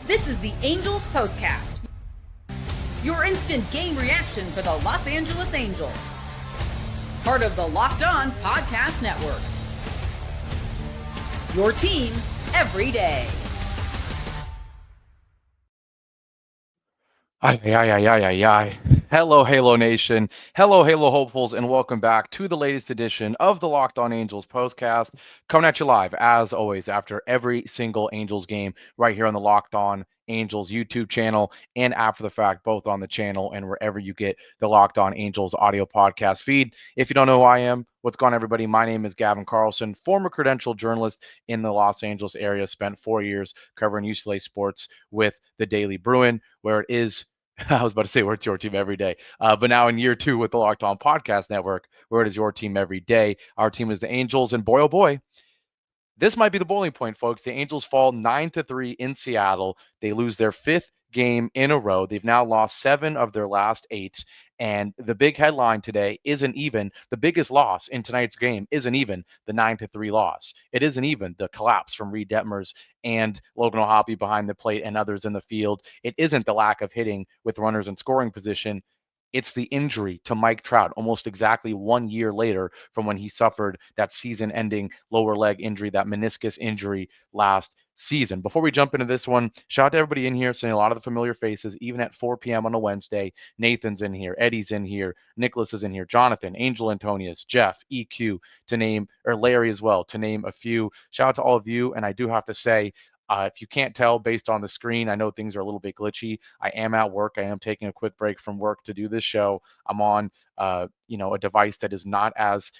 This is the Angels Postcast, your instant game reaction for the Los Angeles Angels. Part of the Locked On Podcast Network. Your team every day. Hello, Halo Nation. Hello, Halo hopefuls, and welcome back to the latest edition of the Locked On Angels Postcast. Coming at you live, as always, after every single Angels game, right here on the Locked On Angels YouTube channel and after the fact, both on the channel and wherever you get the Locked On Angels audio podcast feed. If you don't know who I am, what's going on, everybody? My name is Gavin Carlson, former credentialed journalist in the Los Angeles area, spent 4 years covering UCLA sports with the Daily Bruin, where it is I was about to say where it's your team every day, but now in year 2 with the Locked On Podcast Network, where it is your team every day. Our team is the Angels, and boy, oh boy, this might be the boiling point, folks. The Angels fall 9-3 in Seattle. They lose their 5th game in a row. They've now lost 7 of their last 8. And the big headline today isn't even the biggest loss in tonight's game isn't even the 9-3 loss. It isn't even the collapse from Reid Detmers and Logan O'Hoppe behind the plate and others in the field. It isn't the lack of hitting with runners in scoring position. It's the injury to Mike Trout almost exactly 1 year later from when he suffered that season-ending lower leg injury, that meniscus injury last season. Before we jump into this one, shout out to everybody in here, seeing a lot of the familiar faces, even at 4 p.m. on a Wednesday. Nathan's in here, Eddie's in here, Nicholas is in here, Jonathan, Angel Antonius, Jeff, EQ, to name, or Larry as well, to name a few. Shout out to all of you, and I do have to say, if you can't tell based on the screen, I know things are a little bit glitchy. I am at work. I am taking a quick break from work to do this show. I'm on, a device that is not as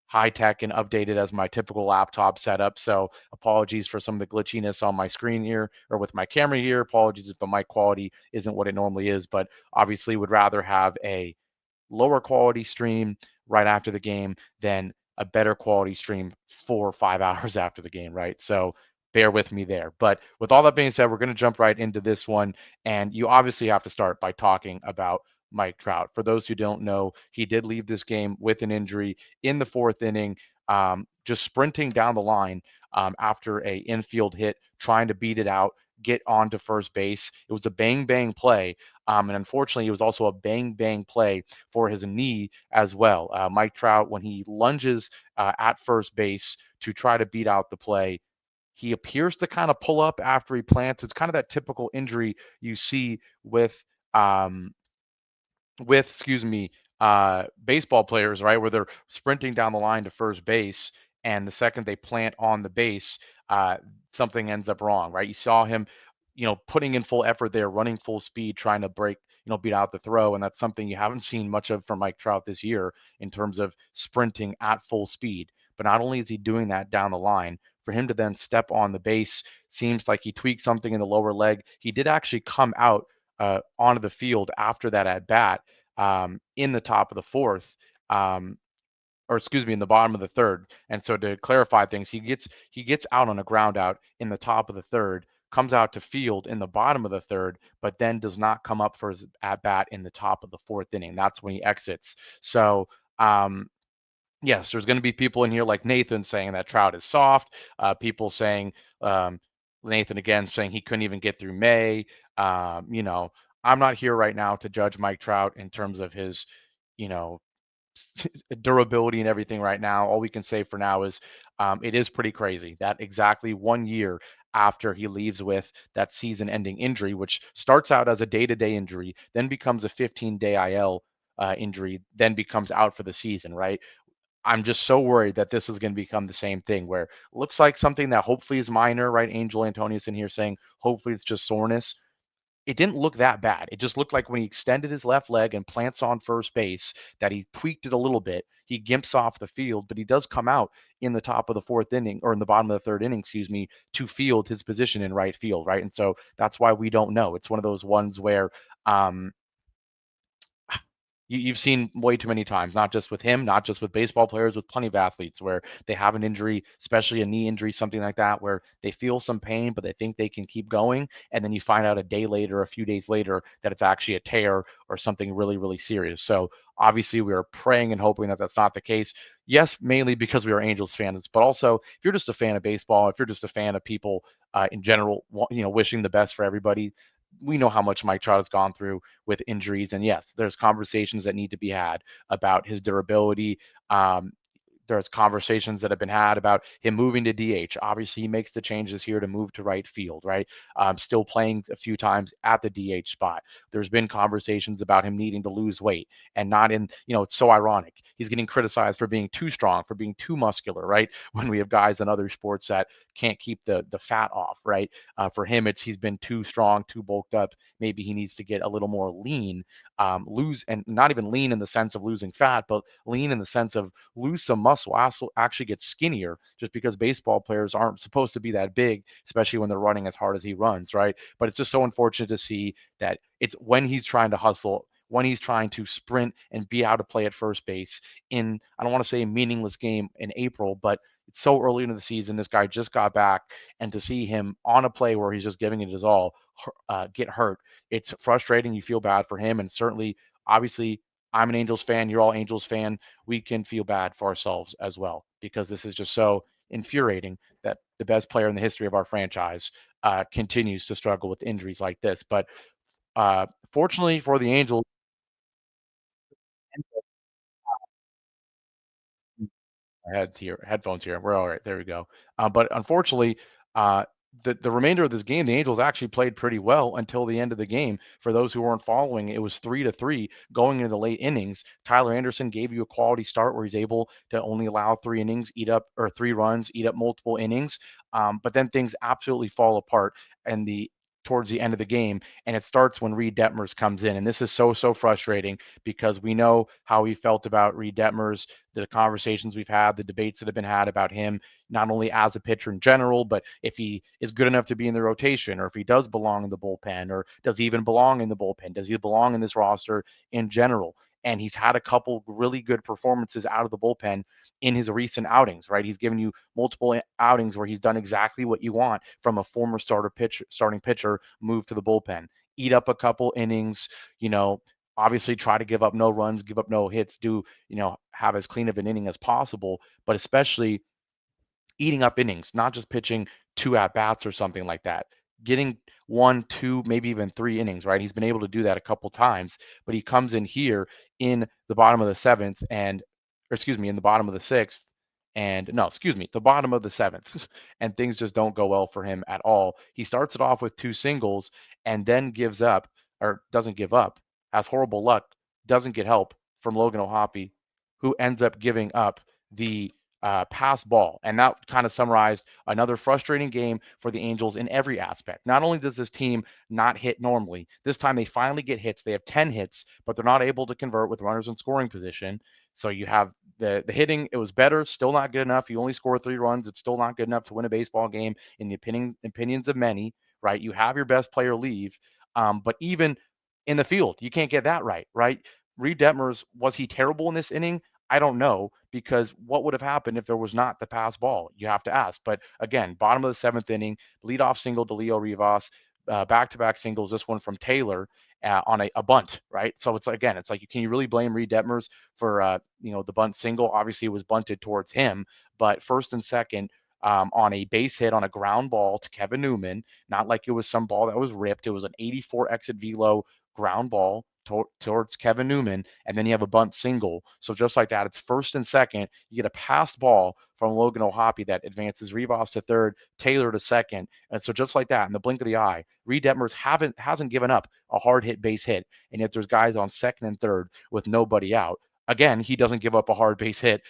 high tech and updated as my typical laptop setup. So apologies for some of the glitchiness on my screen here or with my camera here. Apologies if the mic quality isn't what it normally is, but obviously would rather have a lower quality stream right after the game than a better quality stream 4 or 5 hours after the game, right? So bear with me there. But with all that being said, we're going to jump right into this one. And you obviously have to start by talking about Mike Trout. For those who don't know, he did leave this game with an injury in the 4th inning, just sprinting down the line after a infield hit, trying to beat it out, get onto first base. It was a bang play, and unfortunately, it was also a bang play for his knee as well. Mike Trout, when he lunges at first base to try to beat out the play, he appears to kind of pull up after he plants. It's kind of that typical injury you see um, baseball players, right, where they're sprinting down the line to first base, and the second they plant on the base, something ends up wrong, right? You saw him, putting in full effort there, running full speed, trying to beat out the throw, and that's something you haven't seen much of from Mike Trout this year in terms of sprinting at full speed. But not only is he doing that down the line, for him to then step on the base seems like he tweaked something in the lower leg. He did actually come out onto the field after that at bat in the top of the 4th, or excuse me, in the bottom of the 3rd. And so to clarify things, he gets out on a ground out in the top of the 3rd, comes out to field in the bottom of the 3rd, but then does not come up for his at bat in the top of the 4th inning. That's when he exits. So yes, there's going to be people in here like Nathan saying that Trout is soft. People saying Nathan again saying he couldn't even get through May. I'm not here right now to judge Mike Trout in terms of his, you know, durability and everything right now. All we can say for now is it is pretty crazy that exactly 1 year after he leaves with that season-ending injury, which starts out as a day-to-day injury, then becomes a 15-day IL injury, then becomes out for the season, right? I'm just so worried that this is going to become the same thing where it looks like something that hopefully is minor, right? Angel Antonius in here saying hopefully it's just soreness. It didn't look that bad. It just looked like when he extended his left leg and plants on first base that he tweaked it a little bit. He gimps off the field, but he does come out in the top of the 4th inning or in the bottom of the 3rd inning, to field his position in right field, right? And so that's why we don't know. It's one of those ones where You've seen way too many times, not just with him, not just with baseball players, with plenty of athletes where they have an injury, especially a knee injury, something like that, where they feel some pain, but they think they can keep going. And then you find out a day later, a few days later, that it's actually a tear or something really, really serious. So obviously, we are praying and hoping that that's not the case. Yes, mainly because we are Angels fans, but also if you're just a fan of baseball, if you're just a fan of people in general, wishing the best for everybody, we know how much Mike Trout has gone through with injuries. And yes, there's conversations that need to be had about his durability. There's conversations that have been had about him moving to DH. Obviously, he makes the changes here to move to right field, right? Still playing a few times at the DH spot. There's been conversations about him needing to lose weight and not in, it's so ironic. He's getting criticized for being too strong, for being too muscular, right? When we have guys in other sports that can't keep the fat off, right? For him, he's been too strong, too bulked up. Maybe he needs to get a little more lean, lose, and not even lean in the sense of losing fat, but lean in the sense of lose some muscle, actually get skinnier, just because baseball players aren't supposed to be that big, especially when they're running as hard as he runs, right? But it's just so unfortunate to see that it's when he's trying to hustle, when he's trying to sprint and be out of play at first base in, I don't want to say a meaningless game in April, but it's so early into the season. This guy just got back, and to see him on a play where he's just giving it his all get hurt, it's frustrating. You feel bad for him, and certainly, obviously, I'm an Angels fan. You're all Angels fan. We can feel bad for ourselves as well, because this is just so infuriating that the best player in the history of our franchise continues to struggle with injuries like this. But fortunately for the Angels, headphones here. We're all right. There we go. But unfortunately, uh, the remainder of this game, the Angels actually played pretty well until the end of the game. For those who weren't following, it was 3-3 going into the late innings. Tyler Anderson gave you a quality start where he's able to only allow 3 innings, eat up, or 3 runs, eat up multiple innings. But then things absolutely fall apart and the towards the end of the game, and it starts when Reid Detmers comes in, and this is so frustrating because we know how we felt about Reid Detmers, the conversations we've had, the debates that have been had about him, not only as a pitcher in general, but if he is good enough to be in the rotation, or if he does belong in the bullpen, or does he even belong in the bullpen? Does he belong in this roster in general? And he's had a couple really good performances out of the bullpen in his recent outings, right? He's given you multiple outings where he's done exactly what you want from a former starting pitcher, move to the bullpen, eat up a couple innings, you know, obviously try to give up no runs, give up no hits, do, have as clean of an inning as possible, but especially eating up innings, not just pitching 2 at bats or something like that. Getting 1, 2, maybe even 3 innings, right? He's been able to do that a couple times, but he comes in here in the bottom of the seventh or excuse me, in the bottom of the sixth, and no, excuse me, the bottom of the seventh, and things just don't go well for him at all. He starts it off with 2 singles and then gives up, or doesn't give up, has horrible luck, doesn't get help from Logan O'Hoppe, who ends up giving up the pass ball. And that kind of summarized another frustrating game for the Angels in every aspect. Not only does this team not hit normally, this time they finally get hits. They have 10 hits, but they're not able to convert with runners in scoring position. So you have the hitting, it was better, still not good enough. You only score 3 runs. It's still not good enough to win a baseball game in the opinions of many, right? You have your best player leave. But even in the field, you can't get that right, right? Reid Detmers, was he terrible in this inning? I don't know, because what would have happened if there was not the pass ball? You have to ask. But again, bottom of the seventh inning, leadoff single to Leo Rivas, back-to-back singles. This one from Taylor on a bunt, right? So it's again, it's like, can you really blame Reid Detmers for the bunt single? Obviously, it was bunted towards him, but first and second. On a base hit on a ground ball to Kevin Newman, not like it was some ball that was ripped. It was an 84 exit velo ground ball towards Kevin Newman, and then you have a bunt single. So just like that, it's first and second. You get a passed ball from Logan O'Hoppe that advances Rivas to third, Taylor to second. And so just like that, in the blink of the eye, Reid Detmers hasn't given up a hard hit base hit. And yet there's guys on second and third with nobody out. Again, he doesn't give up a hard base hit.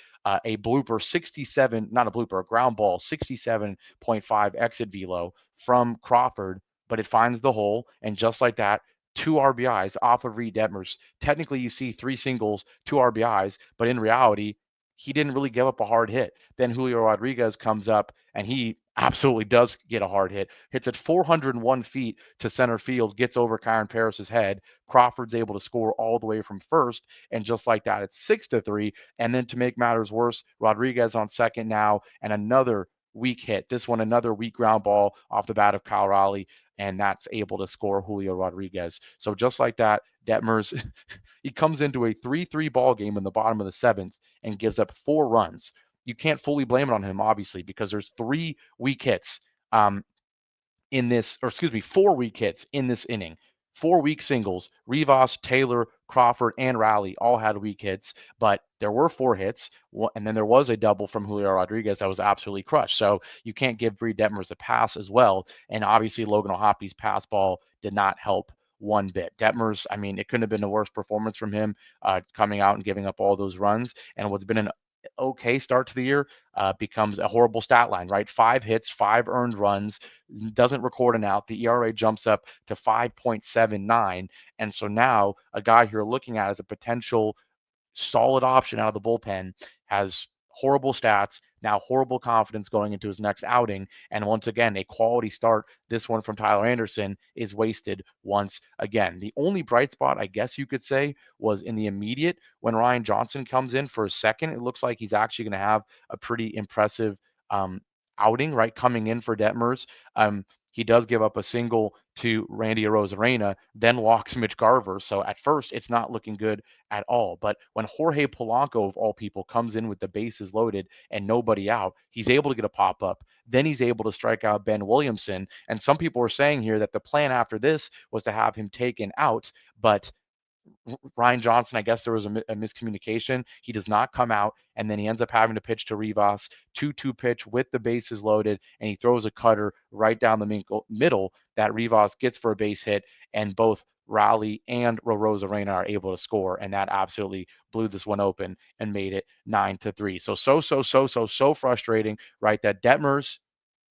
A blooper 67, not a blooper, a ground ball 67.5 exit velo from Crawford, but it finds the hole. And just like that, 2 RBIs off of Reid Detmers. Technically, you see 3 singles, 2 RBIs, but in reality, he didn't really give up a hard hit. Then Julio Rodriguez comes up and he absolutely does get a hard hit. Hits at 401 feet to center field, gets over Kyron Paris's head. Crawford's able to score all the way from first, and just like that, it's 6-3. And then to make matters worse, Rodriguez on second now, and another weak hit. This one, another weak ground ball off the bat of Kyle Raleigh, and that's able to score Julio Rodriguez. So just like that, Detmers, he comes into a 3-3 ball game in the bottom of the seventh and gives up 4 runs. You can't fully blame it on him, obviously, because there's 3 weak hits in this, or excuse me, 4 weak hits in this inning. 4 weak singles. Rivas, Taylor, Crawford, and Raleigh all had weak hits, but there were 4 hits, and then there was a double from Julio Rodriguez that was absolutely crushed. So you can't give Reid Detmers a pass as well. And obviously, Logan O'Hoppe's pass ball did not help one bit. Detmers, I mean, it couldn't have been a worse performance from him, coming out and giving up all those runs. And what's been an okay start to the year becomes a horrible stat line, right? 5 hits, 5 earned runs, doesn't record an out. The ERA jumps up to 5.79. And so now a guy you're looking at as a potential solid option out of the bullpen has horrible stats, now horrible confidence going into his next outing. And once again, a quality start, this one from Tyler Anderson, is wasted once again. The only bright spot, I guess you could say, was in the immediate when Ryan Johnson comes in for a second. It looks like he's actually going to have a pretty impressive um, outing, right? Coming in for Detmers. He does give up a single to Randy Arozarena, then walks Mitch Garver. So at first, it's not looking good at all. But when Jorge Polanco, of all people, comes in with the bases loaded and nobody out, he's able to get a pop up. Then he's able to strike out Ben Williamson. And some people are saying here that the plan after this was to have him taken out, but Ryan Johnson, I guess there was a miscommunication. He does not come out, and then he ends up having to pitch to Rivas, 2-2 pitch with the bases loaded, and he throws a cutter right down the middle that Rivas gets for a base hit, and both Raleigh and Rosarena are able to score, and that absolutely blew this one open and made it 9-3. So frustrating, right? That Detmers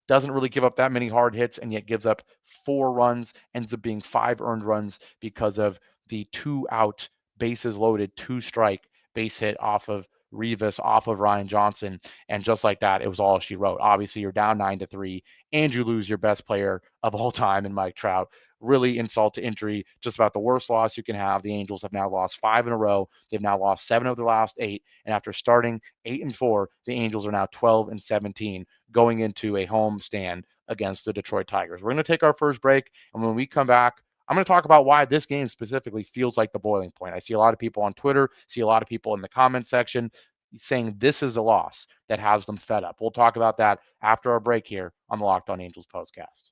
doesn't really give up that many hard hits and yet gives up 4 runs, ends up being 5 earned runs because of the 2 out, bases loaded, 2 strike base hit off of Rivas, off of Ryan Johnson. And just like that, it was all she wrote. Obviously, you're down 9-3 and you lose your best player of all time in Mike Trout. Really insult to injury, just about the worst loss you can have. The Angels have now lost 5 in a row. They've now lost 7 of their last 8. And after starting 8-4, the Angels are now 12-17 going into a home stand against the Detroit Tigers. We're going to take our first break. And when we come back, I'm going to talk about why this game specifically feels like the boiling point. I see a lot of people on Twitter, see a lot of people in the comment section saying this is a loss that has them fed up. We'll talk about that after our break here on the Locked On Angels Postcast.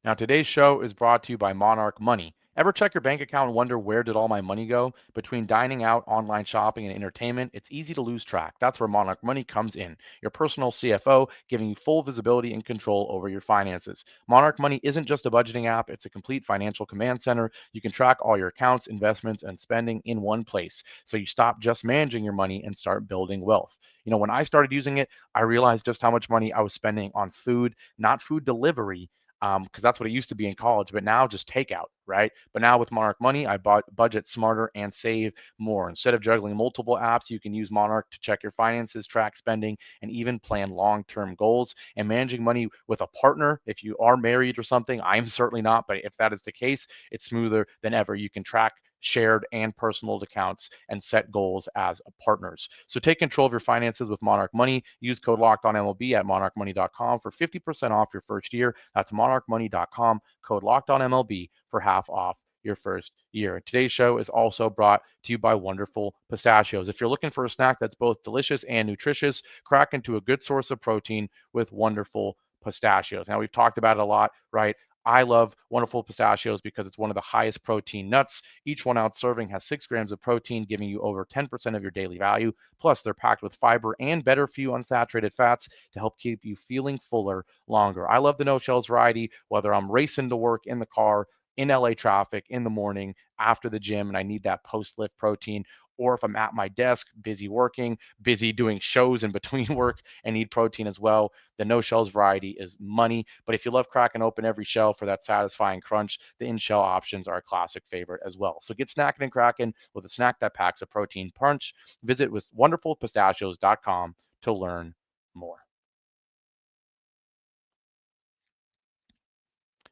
Now, today's show is brought to you by Monarch Money. Ever check your bank account and wonder where did all my money go? Between dining out, online shopping, and entertainment, it's easy to lose track. That's where Monarch Money comes in. Your personal CFO, giving you full visibility and control over your finances. Monarch Money isn't just a budgeting app, it's a complete financial command center. You can track all your accounts, investments, and spending in one place. So you stop just managing your money and start building wealth. You know, when I started using it, I realized just how much money I was spending on food, not food delivery, because that's what it used to be in college, but now just takeout, right? But now with Monarch Money, I budget smarter and save more. Instead of juggling multiple apps, you can use Monarch to check your finances, track spending, and even plan long-term goals. And managing money with a partner, if you are married or something, I'm certainly not, but if that is the case, it's smoother than ever. You can track shared and personal accounts and set goals as partners. So take control of your finances with Monarch Money. Use code LOCKEDONMLB at monarchmoney.com for 50% off your first year. That's monarchmoney.com, code LOCKEDONMLB for half off your first year. Today's show is also brought to you by Wonderful Pistachios. If you're looking for a snack that's both delicious and nutritious, crack into a good source of protein with Wonderful Pistachios. Now, we've talked about it a lot, right? I love Wonderful Pistachios because it's one of the highest protein nuts. Each 1 ounce serving has 6 grams of protein, giving you over 10% of your daily value. Plus, they're packed with fiber and better for you unsaturated fats to help keep you feeling fuller longer. I love the no shells variety, whether I'm racing to work in the car, in LA traffic, in the morning, after the gym, and I need that post lift protein, or if I'm at my desk, busy working, busy doing shows in between work, and need protein as well. The no shells variety is money. But if you love cracking open every shell for that satisfying crunch, the in shell options are a classic favorite as well. So get snacking and cracking with a snack that packs a protein punch. Visit with wonderfulpistachios.com to learn more.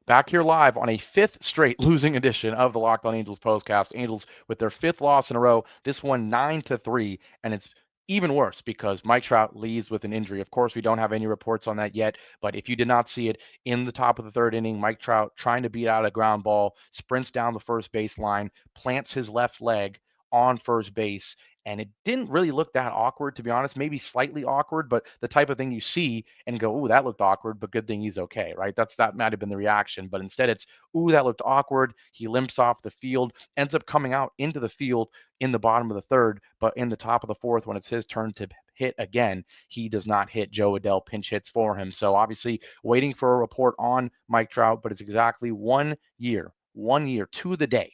Back here live on a fifth straight losing edition of the Locked On Angels Postcast. Angels with their fifth loss in a row. This one 9-3, and it's even worse because Mike Trout leaves with an injury. Of course, we don't have any reports on that yet, but if you did not see it, in the top of the third inning, Mike Trout trying to beat out a ground ball, sprints down the first base line, plants his left leg on first base, and it didn't really look that awkward, to be honest. Maybe slightly awkward, but the type of thing you see and go, "Ooh, that looked awkward," but good thing he's okay, right? That might have been the reaction, but instead it's, "Ooh, that looked awkward." He limps off the field, ends up coming out into the field in the bottom of the third, but in the top of the fourth, when it's his turn to hit again, he does not hit. Joe Adell pinch hits for him. So obviously waiting for a report on Mike Trout, but it's exactly 1 year to the day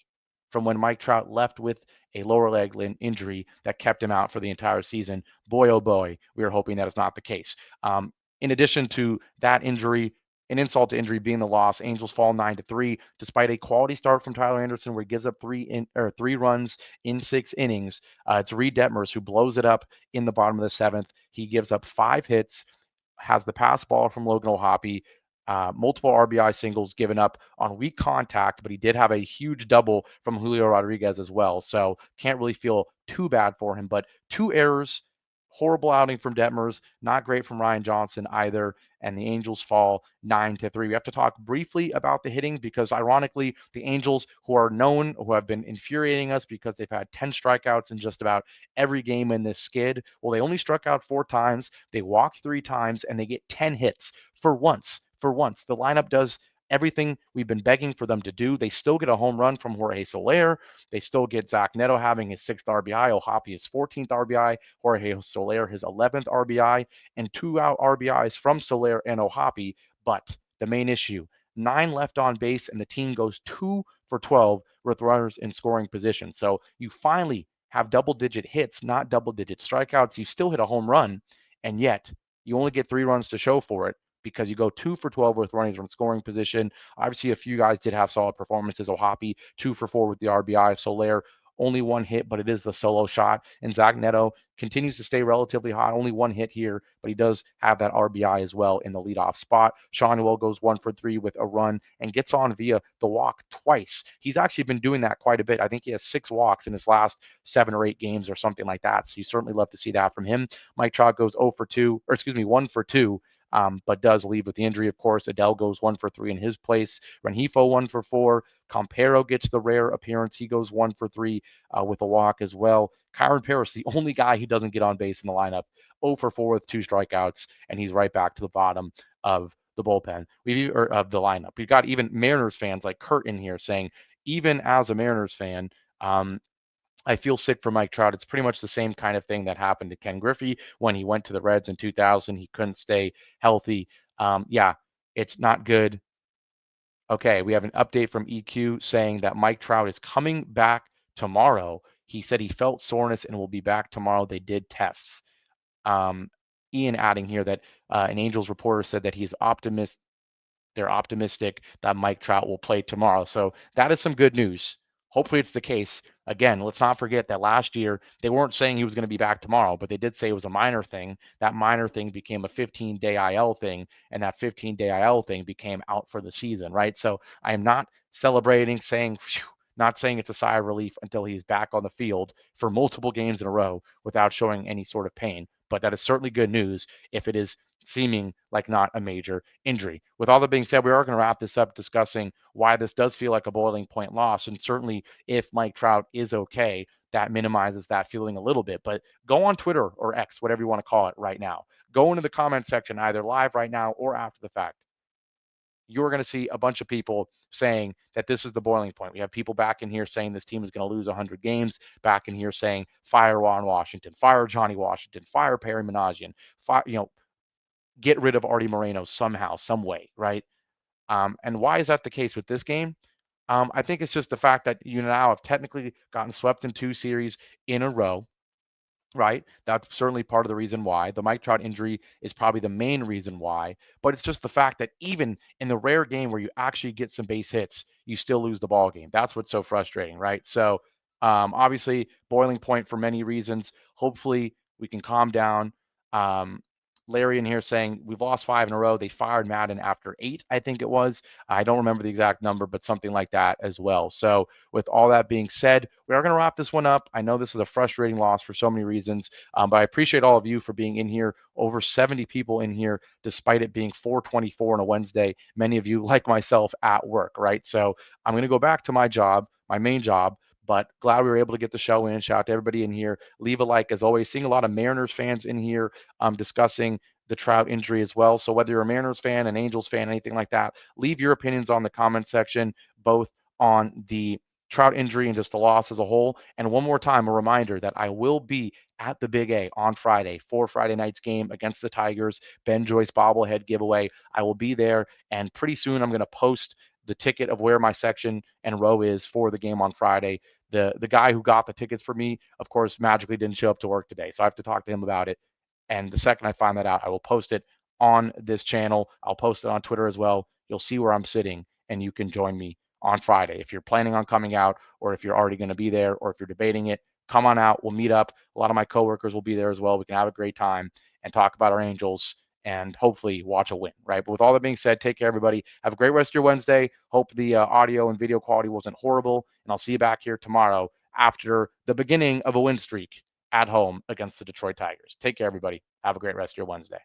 from when Mike Trout left with a lower leg injury that kept him out for the entire season. Boy, oh boy, we are hoping that is not the case. In addition to that injury, an insult to injury being the loss, Angels fall 9-3, despite a quality start from Tyler Anderson where he gives up three runs in 6 innings. It's Reid Detmers who blows it up in the bottom of the 7th. He gives up 5 hits, has the pass ball from Logan O'Hoppe, multiple RBI singles given up on weak contact, but he did have a huge double from Julio Rodriguez as well. So can't really feel too bad for him, but 2 errors, horrible outing from Detmers, not great from Ryan Johnson either, and the Angels fall 9-3. We have to talk briefly about the hitting because ironically, the Angels, who have been infuriating us because they've had 10 strikeouts in just about every game in this skid, well, they only struck out 4 times, they walked 3 times, and they get 10 hits for once. The lineup does everything we've been begging for them to do. They still get a home run from Jorge Soler. They still get Zach Neto having his 6th RBI, O'Hoppe his 14th RBI, Jorge Soler his 11th RBI, and 2 out RBIs from Soler and O'Hoppe. But the main issue, 9 left on base, and the team goes 2 for 12 with runners in scoring position. So you finally have double-digit hits, not double-digit strikeouts. You still hit a home run, and yet you only get 3 runs to show for it because you go 2 for 12 with runners from scoring position. Obviously, a few guys did have solid performances. O'Hoppe, 2 for 4 with the RBI. Soler, only 1 hit, but it is the solo shot. And Zach Neto continues to stay relatively hot. Only 1 hit here, but he does have that RBI as well in the leadoff spot. Sean Newell goes 1 for 3 with a run and gets on via the walk twice. He's actually been doing that quite a bit. I think he has 6 walks in his last 7 or 8 games or something like that. So you certainly love to see that from him. Mike Trout goes 1 for 2. But does leave with the injury, of course. Adell goes 1 for 3 in his place. Rengifo 1 for 4. Campero gets the rare appearance. He goes 1 for 3 with a walk as well. Kyron Paris, the only guy who doesn't get on base in the lineup, 0 for 4 with 2 strikeouts, and he's right back to the bottom of the bullpen. Of the lineup. We've got even Mariners fans like Kurt in here saying, even as a Mariners fan, I feel sick for Mike Trout. It's pretty much the same kind of thing that happened to Ken Griffey when he went to the Reds in 2000. He couldn't stay healthy. Yeah, it's not good. Okay, we have an update from EQ saying that Mike Trout is coming back tomorrow. He said he felt soreness and will be back tomorrow. They did tests. Ian adding here that an Angels reporter said that they're optimistic that Mike Trout will play tomorrow. So that is some good news. Hopefully it's the case. Again, let's not forget that last year they weren't saying he was going to be back tomorrow, but they did say it was a minor thing. That minor thing became a 15-day IL thing, and that 15-day IL thing became out for the season, right? So I am not celebrating, not saying it's a sigh of relief until he's back on the field for multiple games in a row without showing any sort of pain. But that is certainly good news if it is seeming like not a major injury. With all that being said, we are going to wrap this up discussing why this does feel like a boiling point loss. And certainly if Mike Trout is okay, that minimizes that feeling a little bit. But go on Twitter or X, whatever you want to call it right now. Go into the comment section, either live right now or after the fact. You're going to see a bunch of people saying that this is the boiling point. We have people back in here saying this team is going to lose 100 games, back in here saying fire Ron Washington, fire Johnny Washington, fire Perry Managian, get rid of Artie Moreno somehow, some way, right? And why is that the case with this game? I think it's just the fact that you now have technically gotten swept in 2 series in a row, right? That's certainly part of the reason why. The Mike Trout injury is probably the main reason why, but it's just the fact that even in the rare game where you actually get some base hits, you still lose the ball game. That's what's so frustrating, right? So obviously boiling point for many reasons. Hopefully we can calm down. Larry in here saying we've lost 5 in a row. They fired Madden after 8, I think it was. I don't remember the exact number, but something like that as well. So with all that being said, we are going to wrap this one up. I know this is a frustrating loss for so many reasons, but I appreciate all of you for being in here. Over 70 people in here, despite it being 4:24 on a Wednesday. Many of you, like myself, at work, right? So I'm going to go back to my job, my main job, but glad we were able to get the show in. Shout out to everybody in here. Leave a like as always. Seeing a lot of Mariners fans in here discussing the Trout injury as well. So whether you're a Mariners fan, an Angels fan, anything like that, leave your opinions on the comment section, both on the Trout injury and just the loss as a whole. And one more time, a reminder that I will be at the Big A on Friday for Friday night's game against the Tigers, Ben Joyce bobblehead giveaway. I will be there, and pretty soon I'm going to post the ticket of where my section and row is for the game on Friday. The guy who got the tickets for me, of course, magically didn't show up to work today, so I have to talk to him about it. And the second I find that out, I will post it on this channel. I'll post it on Twitter as well. You'll see where I'm sitting, and you can join me on Friday. If you're planning on coming out, or if you're already going to be there, or if you're debating it, come on out. We'll meet up. A lot of my coworkers will be there as well. We can have a great time and talk about our Angels and hopefully watch a win, right? But with all that being said, take care, everybody. Have a great rest of your Wednesday. Hope the audio and video quality wasn't horrible. And I'll see you back here tomorrow after the beginning of a win streak at home against the Detroit Tigers. Take care, everybody. Have a great rest of your Wednesday.